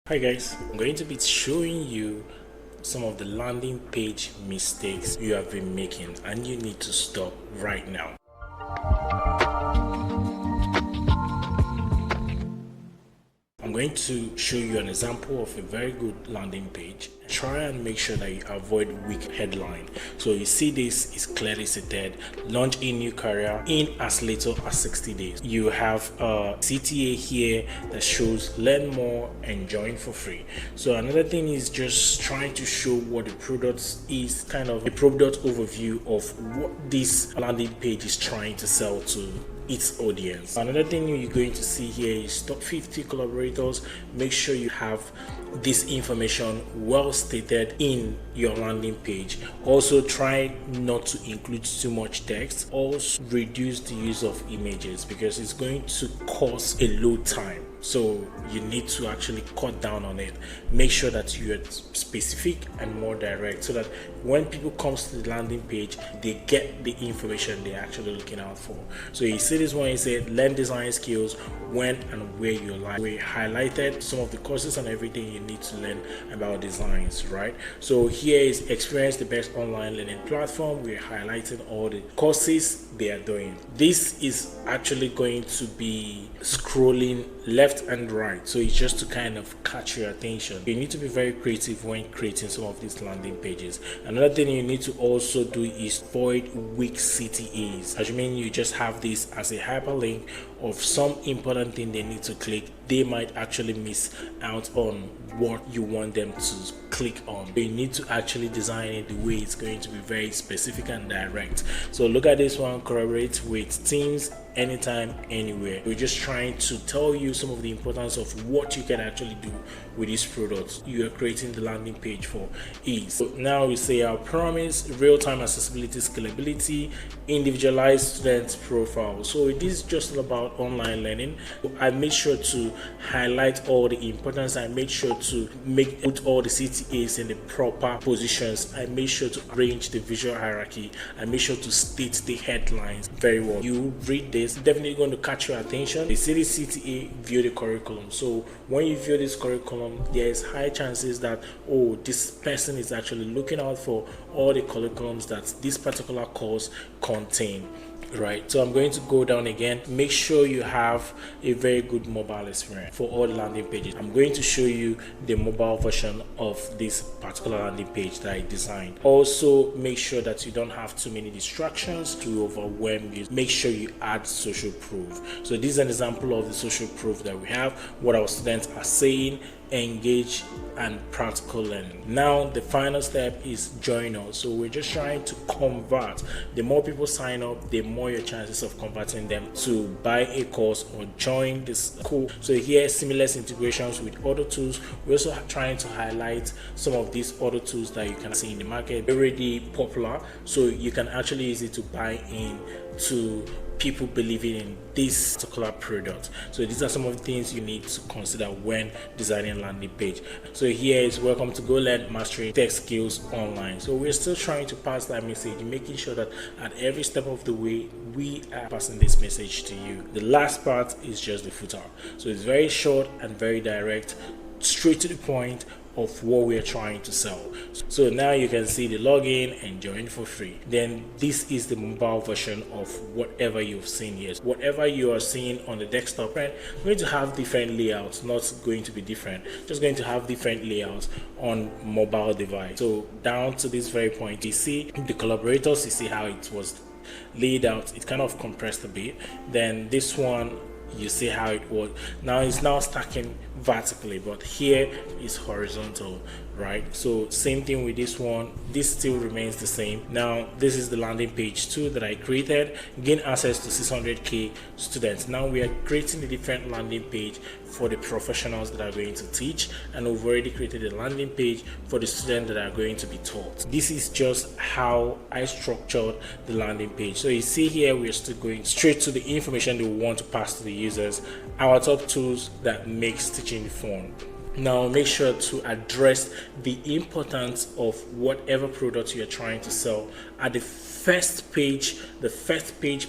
Hi guys, I'm going to be showing you some of the landing page mistakes you have been making and you need to stop right now. I'm going to show you an example of a very good landing page. Try and make sure that you avoid weak headline. So you see this is clearly stated, launch a new career in as little as 60 days. You have a CTA here that shows learn more and join for free. So another thing is just trying to show what the product is, kind of a product overview of what this landing page is trying to sell to its audience. Another thing you're going to see here is top 50 collaborators. Make sure you have this information well stated in your landing page. Also try not to include too much text. Also reduce the use of images because it's going to cause a load time. So you need to actually cut down on it. Make sure that you are specific and more direct so that when people comes to the landing page, they get the information they're actually looking out for. So you see this one, you said learn design skills when and where you like. We highlighted some of the courses and everything you need to learn about designs, right? So here is experience the best online learning platform. We're highlighting all the courses they are doing. This is actually going to be scrolling left and right, so it's just to kind of catch your attention. You need to be very creative when creating some of these landing pages. Another thing you need to also do is avoid weak CTAs. As you mean, you just have this as a hyperlink of some important thing they need to click. They might actually miss out on what you want them to click on. You need to actually design it the way it's going to be very specific and direct. So look at this one, collaborate with teams anytime, anywhere. We're just trying to tell you some of the importance of what you can actually do with these products you are creating the landing page for ease. So now we say our promise, real-time accessibility, scalability, individualized student profile. So it is just about online learning. I made sure to highlight all the importance. I made sure to put all the CTAs in the proper positions. I made sure to arrange the visual hierarchy. I made sure to state the headlines very well. You read this, definitely going to catch your attention. The CTA view the curriculum. So when you view this curriculum, there is high chances that, oh, this person is actually looking out for all the curriculums that this particular course contain. Right, so I'm going to go down again. Make sure you have a very good mobile experience for all the landing pages. I'm going to show you the mobile version of this particular landing page that I designed. Also, make sure that you don't have too many distractions to overwhelm you. Make sure you add social proof. So this is an example of the social proof that we have, what our students are saying, engage, and practical learning. Now the final step is join us. So we're just trying to convert. The more people sign up, the more your chances of converting them to buy a course or join this school. So here, seamless integrations with other tools. We're also trying to highlight some of these other tools that you can see in the market, already popular, so you can actually use it to buy in to people believing in this particular product. So these are some of the things you need to consider when designing a landing page. So here is welcome to Go Learn Mastering Tech Skills Online. So we're still trying to pass that message, making sure that at every step of the way we are passing this message to you. The last part is just the footer. So it's very short and very direct, straight to the point of what we are trying to sell. So now you can see the login and join for free. Then this is the mobile version of whatever you've seen here. Whatever you are seeing on the desktop, right, going to have different layouts, not going to be different, just going to have different layouts on mobile device. So down to this very point, you see the collaborators, you see how it was laid out. It kind of compressed a bit. Then this one, you see how it was. Now it's now stacking vertically, but here is horizontal, right? So same thing with this one. This still remains the same. Now this is the landing page 2 that I created. Gain access to 600k students. Now we are creating a different landing page for the professionals that are going to teach, and we've already created a landing page for the students that are going to be taught. This is just how I structured the landing page. So you see here, we're still going straight to the information that we want to pass to the users, our top tools that makes teaching fun. Now make sure to address the importance of whatever product you're trying to sell at the first page,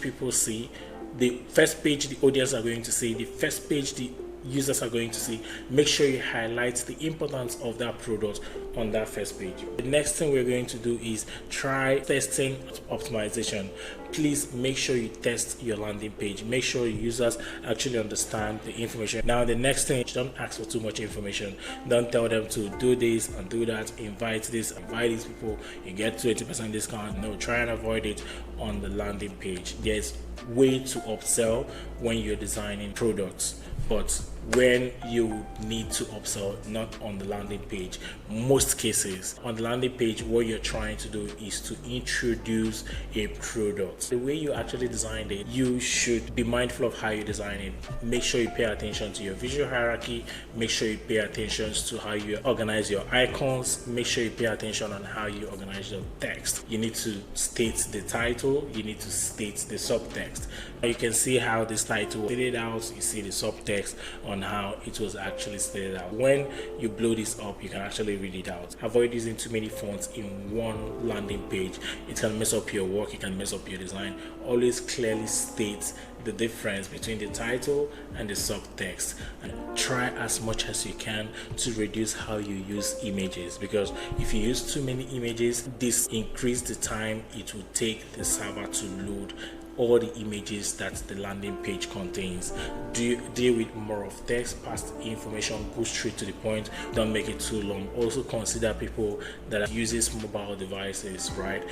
people see, the first page the audience are going to see, the first page the users are going to see, make sure you highlight the importance of that product on that first page. The next thing we're going to do is try testing optimization. Please make sure you test your landing page. Make sure your users actually understand the information. Now, the next thing, don't ask for too much information. Don't tell them to do this and do that, invite this, invite these people, you get 20% discount. No, try and avoid it on the landing page. There's way to upsell when you're designing products, but when you need to upsell, not on the landing page. Most cases on the landing page, what you're trying to do is to introduce a product. The way you actually designed it, you should be mindful of how you design it. Make sure you pay attention to your visual hierarchy. Make sure you pay attention to how you organize your icons. Make sure you pay attention on how you organize your text. You need to state the title. You need to state the subtext. You can see how this title was stated out. You see the subtext on how it was actually stated out. When you blow this up, you can actually read it out. Avoid using too many fonts in one landing page. It can mess up your work, it can mess up your design. Always clearly state the difference between the title and the subtext, and try as much as you can to reduce how you use images, because if you use too many images, this increases the time it will take the server to load all the images that the landing page contains. Deal with more of text, pass the information, go straight to the point, don't make it too long. Also consider people that uses mobile devices, right?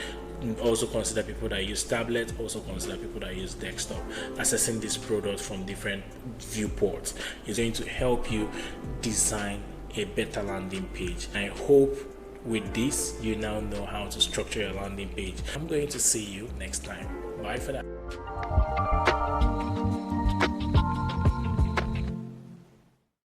Also consider people that use tablets, also consider people that use desktop. Assessing this product from different viewports is going to help you design a better landing page. I hope with this you now know how to structure your landing page. I'm going to see you next time. Bye for that.